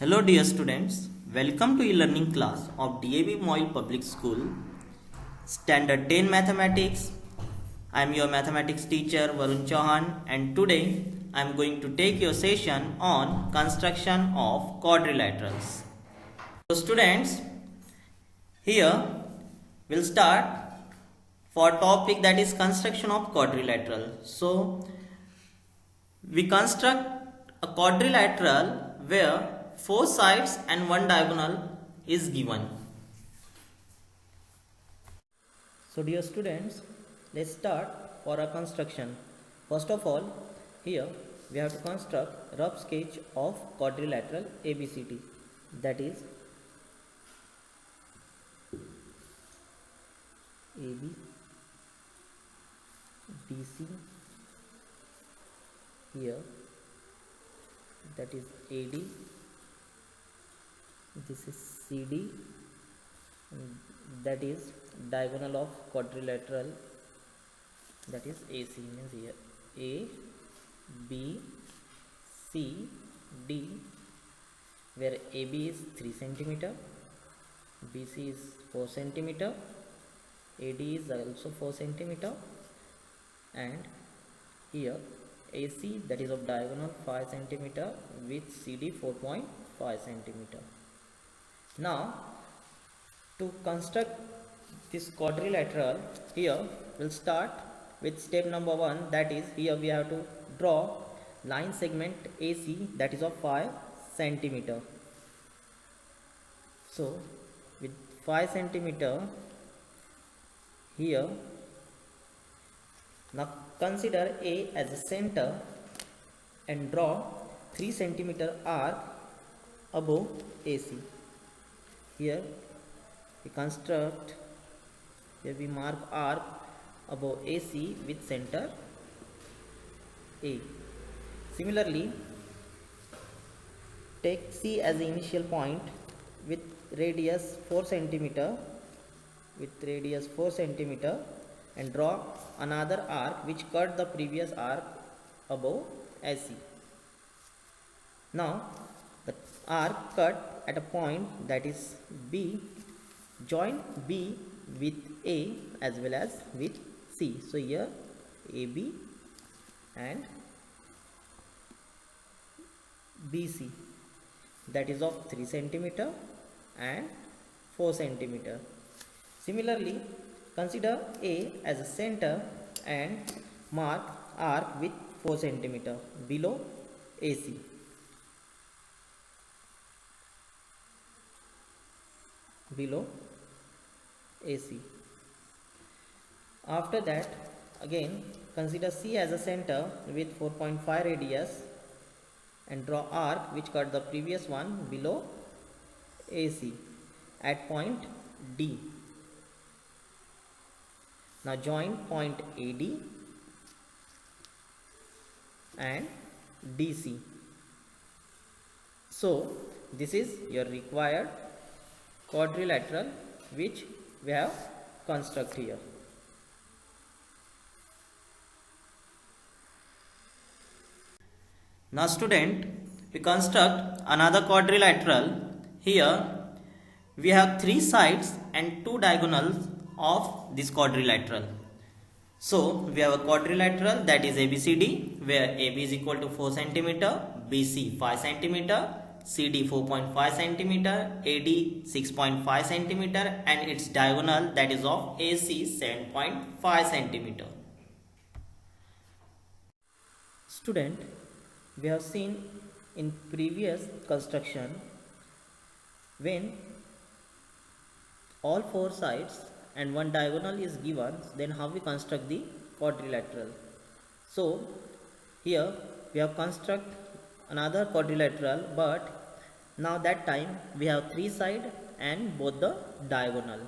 Hello dear students, welcome to e-learning class of DAV Moyle Public School, Standard 10 Mathematics. I am your mathematics teacher Varun Chauhan and today I am going to take your session on construction of quadrilaterals. So students, here we'll start for topic that is construction of quadrilateral. So we construct a quadrilateral where four sides and one diagonal is given. So dear students, let's start for a construction. First of all, here we have to construct rough sketch of quadrilateral ABCD, that is AB, BC, here that is AD, this is CD, and that is diagonal of quadrilateral, that is AC, means here A, B, C, D, where AB is 3 cm, BC is 4 cm, AD is also 4 cm, and here AC, that is of diagonal 5 cm with CD 4.5 cm. Now to construct this quadrilateral, here we'll start with step number 1, that is here we have to draw line segment AC, that is of 5 cm. So with 5 cm here, now consider A as a center and draw 3 cm arc above AC. Here we construct, here we mark arc above AC with center A. Similarly, take C as the initial point with radius 4 cm, and draw another arc which cut the previous arc above AC. Now the arc cut at a point, that is B, join B with A as well as with C. So here AB and BC, that is of 3 cm and 4 cm. Similarly, consider A as a center and mark arc with 4 cm below AC. After that, again consider C as a center with 4.5 radius and draw arc which cut the previous one below AC at point D. Now join point AD and DC. So this is your required quadrilateral which we have construct here. Now student, we construct another quadrilateral. Here we have 3 sides and 2 diagonals of this quadrilateral. So we have a quadrilateral, that is ABCD, where AB is equal to 4 cm, BC 5 cm, CD 4.5 cm, AD 6.5 cm, and its diagonal, that is of AC 7.5 cm. Student, we have seen in previous construction, when all 4 sides and one diagonal is given, then how we construct the quadrilateral. So here we have construct another quadrilateral, but now that time we have 3 sides and both the diagonal.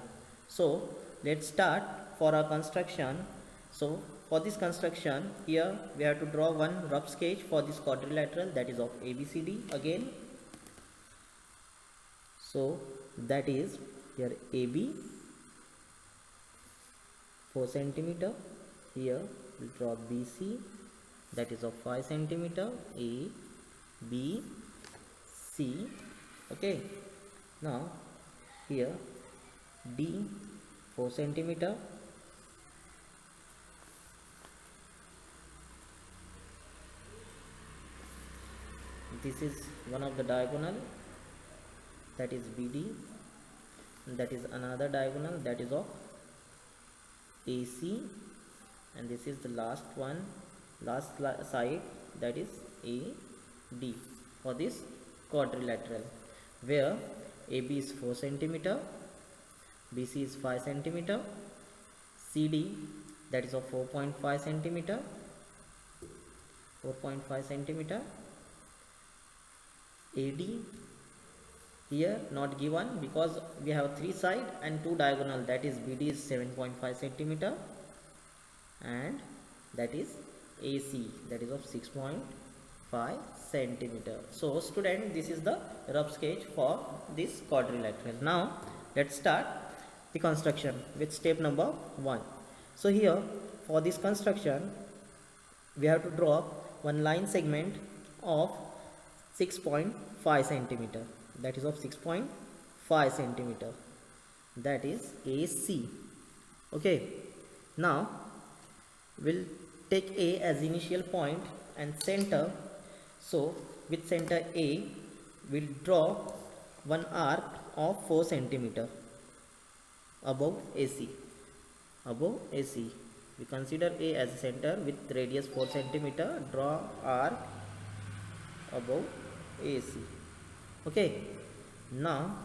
So let's start for our construction. So for this construction, here we have to draw one rough sketch for this quadrilateral, that is of ABCD again. So that is here AB 4 cm, here we draw BC, that is of 5 cm, A, B, C, Okay, now here D 4 centimeter, this is one of the diagonal, that is BD, that is another diagonal, that is of AC, and this is the last side, that is AD for this quadrilateral, where AB is 4 centimeter, BC is 5 centimeter, CD that is of 4.5 centimeter, 4.5 centimeter, AD here not given because we have 3 side and 2 diagonal, that is BD is 7.5 centimeter, and that is AC, that is of 6.5 centimeter. So student, this is the rough sketch for this quadrilateral. Now let's start the construction with step number 1. So here for this construction we have to draw one line segment of 6.5 centimeter, that is of 6.5 centimeter, that is AC. Okay, now we'll take A as initial point and center. So with center A we'll draw one arc of 4 centimeter above AC. Above AC we consider A as a center with radius 4 centimeter, draw arc above AC. Okay, now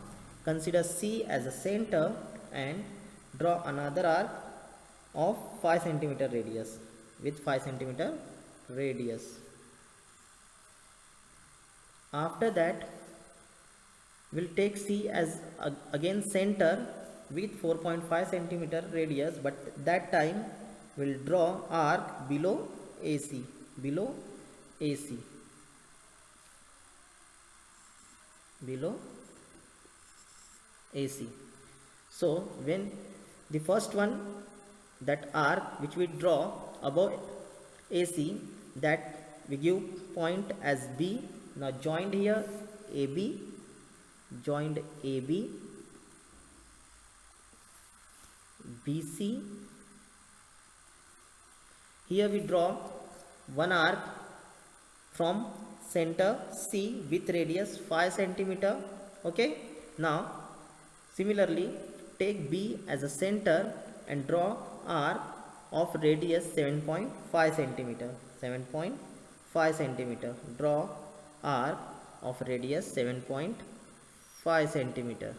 consider C as a center and draw another arc of 5 centimeter radius with 5 centimeter radius. After that we'll take C as again center with 4.5 centimeter radius, but that time we'll draw arc below AC, below AC, below AC. So when the first one, that arc which we draw above AC, that we give point as B. Now joined here AB, joined AB, BC. Here we draw one arc from center C with radius 5 centimeter. Okay, now similarly take B as a center and draw arc of radius 7.5 centimeter, 7.5 centimeter, draw arc of radius 7.5 centimeter.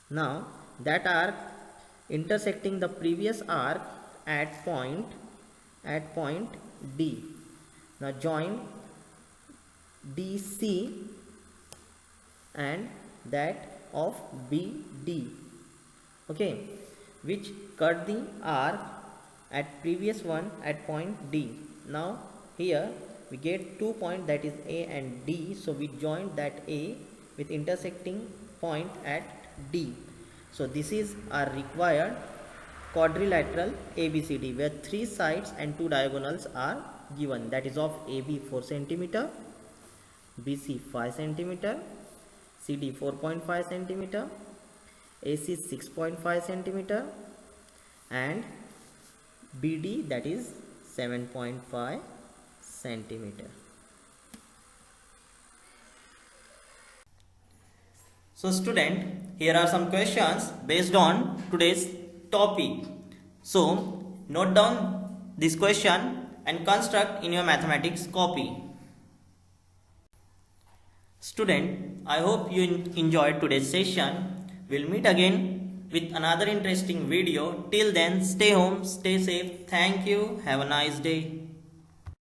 Now that arc intersecting the previous arc at point D. Now join DC and that of BD. Okay, which cut the arc at previous one at point D. Now here we get 2 points, that is A and D, so we join that A with intersecting point at D. So this is our required quadrilateral ABCD, where 3 sides and 2 diagonals are given, that is of AB 4 centimeter, BC 5 centimeter, CD 4.5 centimeter, AC 6.5 centimeter, and BD that is 7.5 centimeter. So student, here are some questions based on today's topic. So note down this question and construct in your mathematics copy. Student, I hope you enjoyed today's session. We'll meet again with another interesting video. Till then, stay home, stay safe. Thank you. Have a nice day.